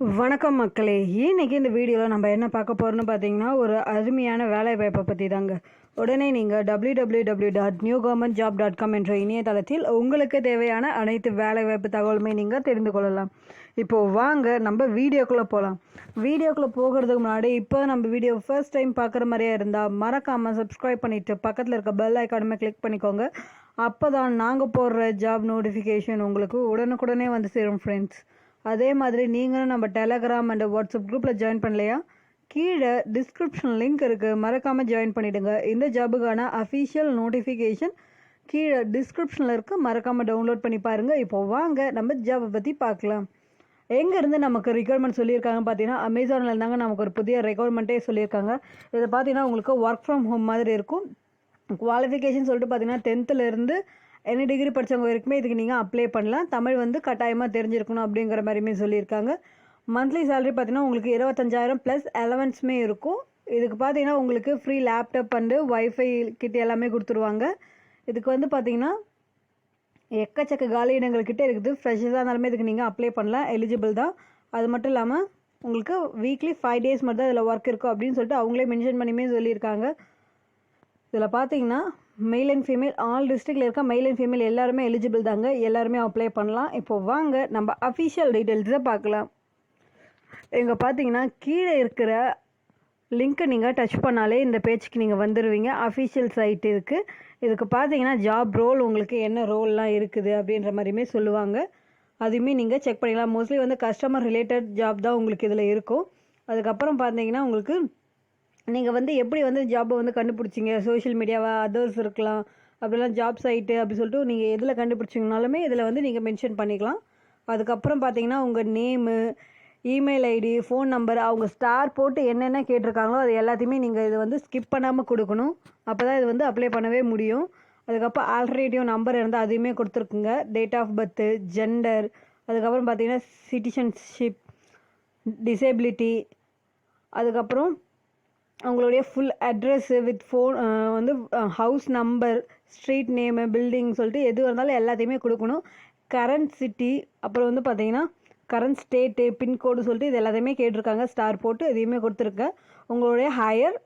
வணக்கம் மக்களே. இன்னைக்கு இந்த வீடியோவில் நம்ம என்ன பார்க்க போகிறோம்னு பார்த்தீங்கன்னா, ஒரு அருமையான வேலை வாய்ப்பை பற்றி தாங்க. உடனே நீங்கள் www.newgovernmentjob.com என்ற இணையதளத்தில் உங்களுக்கு தேவையான அனைத்து வேலைவாய்ப்பு தகவலுமே நீங்கள் தெரிந்து கொள்ளலாம். இப்போது வாங்க நம்ம வீடியோக்குள்ளே போகலாம். வீடியோக்குள்ளே போகிறதுக்கு முன்னாடி இப்போ நம்ம வீடியோ ஃபர்ஸ்ட் டைம் பார்க்குற மாதிரியே இருந்தால் மறக்காமல் சப்ஸ்கிரைப் பண்ணிவிட்டு பக்கத்தில் இருக்க பெல் ஐக்கானுமே கிளிக் பண்ணிக்கோங்க. அப்போ தான் நாங்கள் போடுற ஜாப் நோட்டிஃபிகேஷன் உங்களுக்கு உடனுக்குடனே வந்து சேரும் ஃப்ரெண்ட்ஸ். அதே மாதிரி நீங்களும் நம்ம டெலகிராம் அண்ட் வாட்ஸ்அப் குரூப்பில் ஜாயின் பண்ணலையா? கீழே டிஸ்கிரிப்ஷன் லிங்க் இருக்குது, மறக்காமல் ஜாயின் பண்ணிவிடுங்க. இந்த ஜாபுக்கான அஃபிஷியல் நோட்டிஃபிகேஷன் கீழே டிஸ்கிரிப்ஷனில் இருக்குது, மறக்காமல் டவுன்லோட் பண்ணி பாருங்கள். இப்போ வாங்க நம்ம ஜாபை பற்றி பார்க்கலாம். எங்கேருந்து நமக்கு ரெக்யர்மெண்ட் சொல்லியிருக்காங்க பார்த்தீங்கன்னா, அமேசானில் இருந்தாங்க நமக்கு ஒரு புதிய ரெக்யர்மெண்ட்டே சொல்லியிருக்காங்க. இதை பார்த்தீங்கன்னா உங்களுக்கு ஒர்க் ஃப்ரம் ஹோம் மாதிரி இருக்கும். குவாலிஃபிகேஷன் சொல்லிட்டு பார்த்தீங்கன்னா 10th என்ன டிகிரி படித்தவங்க வரைக்குமே இதுக்கு நீங்கள் அப்ளை பண்ணலாம். தமிழ் வந்து கட்டாயமாக தெரிஞ்சிருக்கணும் அப்படிங்கிற மாதிரியுமே சொல்லியிருக்காங்க. மந்த்லி சேலரி பார்த்தீங்கன்னா உங்களுக்கு 25,000 ப்ளஸ் அலவன்ஸுமே இருக்கும். இதுக்கு பார்த்தீங்கன்னா உங்களுக்கு ஃப்ரீ லேப்டாப் அண்டு ஒய்ஃபை கிட்ட எல்லாமே கொடுத்துருவாங்க. இதுக்கு வந்து பார்த்தீங்கன்னா எக்கச்சக்க காலி இடங்கள்கிட்ட இருக்குது. ஃப்ரெஷர்ஸாக இருந்தாலுமே இதுக்கு நீங்கள் அப்ளை பண்ணலாம், எலிஜிபிள் தான். அது மட்டும் இல்லாமல் உங்களுக்கு வீக்லி 5 days மட்டும் தான் இதில் ஒர்க் இருக்கும் அப்படின்னு சொல்லிட்டு அவங்களே மென்ஷன் பண்ணியுமே சொல்லியிருக்காங்க. இதில் பார்த்தீங்கன்னா மெயில் அண்ட் ஃபீமேல் ஆல் டிஸ்ட்ரிக்டில் இருக்க மெயில் அண்ட் ஃபீமேல் எல்லாருமே எலிஜிபிள் தாங்க, எல்லாருமே அப்ளை பண்ணலாம். இப்போது வாங்க நம்ம அஃபிஷியல் டீட்டெயில்ஸை பார்க்கலாம். இங்கே பார்த்தீங்கன்னா கீழே இருக்கிற லிங்க்கை நீங்கள் டச் பண்ணாலே இந்த பேஜுக்கு நீங்கள் வந்துடுவீங்க. அஃபிஷியல் சைட் இருக்குது. இதுக்கு பார்த்தீங்கன்னா ஜாப் ரோல் உங்களுக்கு என்ன ரோல்லாம் இருக்குது அப்படின்ற மாதிரியுமே சொல்லுவாங்க. அதுவுமே நீங்கள் செக் பண்ணிக்கலாம். மோஸ்ட்லி வந்து கஸ்டமர் ரிலேட்டட் ஜாப் தான் உங்களுக்கு இதில் இருக்கும். அதுக்கப்புறம் பார்த்தீங்கன்னா உங்களுக்கு நீங்கள் வந்து எப்படி வந்து ஜாப்பை வந்து கண்டுபிடிச்சிங்க, சோஷியல் மீடியாவா, அதர்ஸ் இருக்கலாம், அப்படிலாம் ஜாப் சைட்டு அப்படி சொல்லிட்டு நீங்கள் எதில் கண்டுபிடிச்சிங்கனாலுமே இதில் வந்து நீங்கள் மென்ஷன் பண்ணிக்கலாம். அதுக்கப்புறம் பார்த்தீங்கன்னா உங்கள் name, email ID, phone number, அவங்க ஸ்டார் போட்டு என்னென்ன கேட்டிருக்காங்களோ அது எல்லாத்தையுமே நீங்கள் இதை வந்து ஸ்கிப் பண்ணாமல் கொடுக்கணும். அப்போ தான் இது வந்து அப்ளை பண்ணவே முடியும். அதுக்கப்புறம் ஆல்டர்னேட்டிவ் நம்பர் இருந்தால் அதையுமே கொடுத்துருக்குங்க. டேட் ஆஃப் பர்த்து, ஜெண்டர், அதுக்கப்புறம் பார்த்தீங்கன்னா சிட்டிசன்ஷிப், டிசேபிலிட்டி, அதுக்கப்புறம் அவங்களுடைய ஃபுல் அட்ரெஸ்ஸு வித் ஃபோன் வந்து house number, street name, building சொல்லிட்டு எது இருந்தாலும் எல்லாத்தையுமே கொடுக்கணும். கரண்ட் சிட்டி, அப்புறம் வந்து பார்த்தீங்கன்னா கரண்ட் ஸ்டேட்டு, பின்கோடு சொல்லிட்டு இது எல்லாத்தையுமே கேட்டிருக்காங்க. ஸ்டார் போட்டு எதையுமே கொடுத்துருக்கேன். உங்களுடைய ஹையர்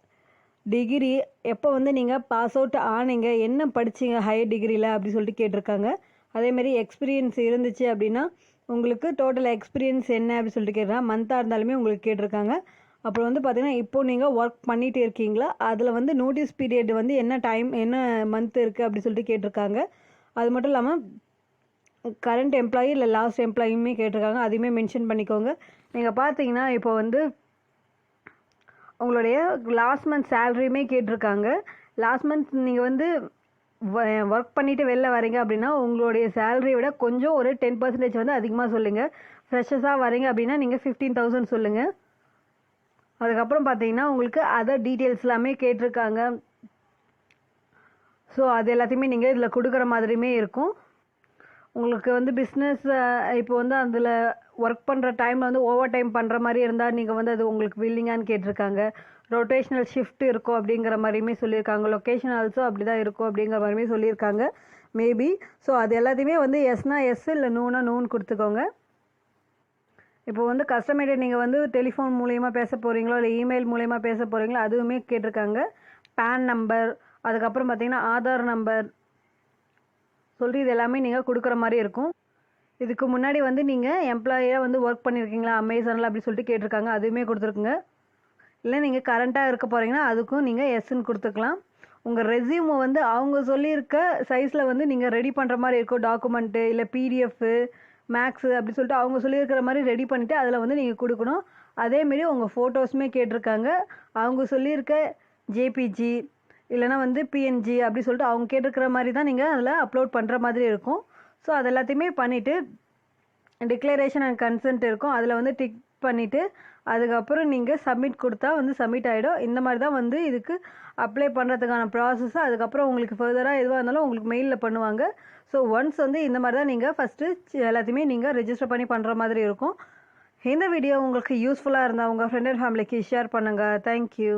டிகிரி எப்போ வந்து நீங்கள் பாஸ் அவுட் ஆனீங்க, என்ன படிச்சிங்க ஹையர் டிகிரியில் அப்படி சொல்லிட்டு கேட்டிருக்காங்க. அதேமாரி எக்ஸ்பீரியன்ஸ் இருந்துச்சு அப்படின்னா உங்களுக்கு டோட்டல் எக்ஸ்பீரியன்ஸ் என்ன அப்படி சொல்லிட்டு கேட்குறாங்க. மந்த்தாக இருந்தாலுமே உங்களுக்கு கேட்டிருக்காங்க. அப்புறம் வந்து பார்த்தீங்கன்னா இப்போது நீங்கள் ஒர்க் பண்ணிகிட்டு இருக்கீங்களா, அதில் வந்து நோட்டீஸ் பீரியட் வந்து என்ன டைம், என்ன மந்த் இருக்குது அப்படி சொல்லிட்டு கேட்டிருக்காங்க. அது மட்டும் இல்லாமல் கரண்ட் எம்ப்ளாயி இல்லை லாஸ்ட் எம்ப்ளாயுமே கேட்டிருக்காங்க. அதையுமே மென்ஷன் பண்ணிக்கோங்க. நீங்கள் பார்த்தீங்கன்னா இப்போ வந்து உங்களுடைய லாஸ்ட் மந்த் சேலரியுமே கேட்டிருக்காங்க. லாஸ்ட் மந்த் நீங்கள் வந்து ஒர்க் பண்ணிவிட்டு வெளில வரீங்க அப்படின்னா உங்களுடைய சேலரியை விட கொஞ்சம் ஒரு 10% வந்து அதிகமாக சொல்லுங்கள். ஃப்ரெஷர்ஸாக வரீங்க அப்படின்னா நீங்கள் 15,000 சொல்லுங்கள். அதுக்கப்புறம் பார்த்தீங்கன்னா உங்களுக்கு அதர் டீட்டெயில்ஸ் எல்லாமே கேட்டிருக்காங்க. ஸோ அது எல்லாத்தையுமே நீங்கள் இதில் கொடுக்குற மாதிரியுமே இருக்கும். உங்களுக்கு வந்து பிஸ்னஸ் இப்போ வந்து அதில் ஒர்க் பண்ணுற டைமில் வந்து ஓவர் டைம் பண்ணுற மாதிரி இருந்தால் நீங்கள் வந்து அது உங்களுக்கு வில்லிங்கான்னு கேட்டிருக்காங்க. ரொட்டேஷ்னல் ஷிஃப்ட் இருக்கும் அப்படிங்கிற மாதிரியுமே சொல்லியிருக்காங்க. லொக்கேஷன் ஆல்சோ அப்படி தான் இருக்கும் அப்படிங்கிற மாதிரியுமே சொல்லியிருக்காங்க மேபி. ஸோ அது எல்லாத்தையுமே வந்து எஸ்னா எஸ் இல்லை நோனா நோன்னு கொடுத்துக்கோங்க. இப்போ வந்து கஸ்டமர்கிட்ட நீங்கள் வந்து டெலிஃபோன் மூலயமா பேச போகிறீங்களோ இல்லை இமெயில் மூலயமா பேச போகிறீங்களோ அதுவுமே கேட்டிருக்காங்க. பேன் நம்பர், அதுக்கப்புறம் பார்த்தீங்கன்னா ஆதார் நம்பர் சொல்லிட்டு இது எல்லாமே நீங்கள் கொடுக்குற மாதிரி இருக்கும். இதுக்கு முன்னாடி வந்து நீங்கள் எம்ப்ளாயியாக வந்து ஒர்க் பண்ணியிருக்கீங்களா அமேசானில் அப்படி சொல்லிட்டு கேட்டிருக்காங்க. அதுவுமே கொடுத்துருக்குங்க. இல்லை நீங்கள் கரண்ட்டாக இருக்க போகிறீங்கன்னா அதுக்கும் நீங்கள் எஸ்ன்னு கொடுத்துக்கலாம். உங்கள் ரெஸ்யூமை வந்து அவங்க சொல்லியிருக்க சைஸில் வந்து நீங்கள் ரெடி பண்ணுற மாதிரி இருக்கும். டாக்குமெண்ட்டு இல்லை பிடிஎஃப்பு, மேக்ஸு அப்படி சொல்லிட்டு அவங்க சொல்லியிருக்கிற மாதிரி ரெடி பண்ணிவிட்டு அதில் வந்து நீங்கள் கொடுக்கணும். அதேமாரி உங்கள் ஃபோட்டோஸுமே கேட்டிருக்காங்க. அவங்க சொல்லியிருக்க ஜேபிஜி இல்லைனா வந்து பிஎன்ஜி அப்படி சொல்லிட்டு அவங்க கேட்டிருக்கிற மாதிரி தான் நீங்கள் அதில் அப்லோட் பண்ணுற மாதிரி இருக்கும். ஸோ அது எல்லாத்தையுமே பண்ணிவிட்டு டிக்ளரேஷன் அண்ட் கன்சென்ட் இருக்கும், அதில் வந்து டிக் பண்ணிவிட்டு அதுக்கப்புறம் நீங்கள் சப்மிட் கொடுத்தா வந்து சப்மிட் ஆகிடும். இந்த மாதிரி தான் வந்து இதுக்கு அப்ளை பண்ணுறதுக்கான ப்ராசஸ். அதுக்கப்புறம் உங்களுக்கு ஃபர்தராக எதுவாக இருந்தாலும் உங்களுக்கு மெயிலில் பண்ணுவாங்க. ஸோ ஒன்ஸ் வந்து இந்த மாதிரி தான் நீங்கள் ஃபஸ்ட்டு எல்லாத்தையுமே நீங்கள் ரெஜிஸ்டர் பண்ணி பண்ணுற மாதிரி இருக்கும். இந்த வீடியோ உங்களுக்கு யூஸ்ஃபுல்லாக இருந்தால் உங்கள் ஃப்ரெண்ட் அண்ட் ஃபேமிலிக்கு ஷேர் பண்ணுங்கள். தேங்க்யூ.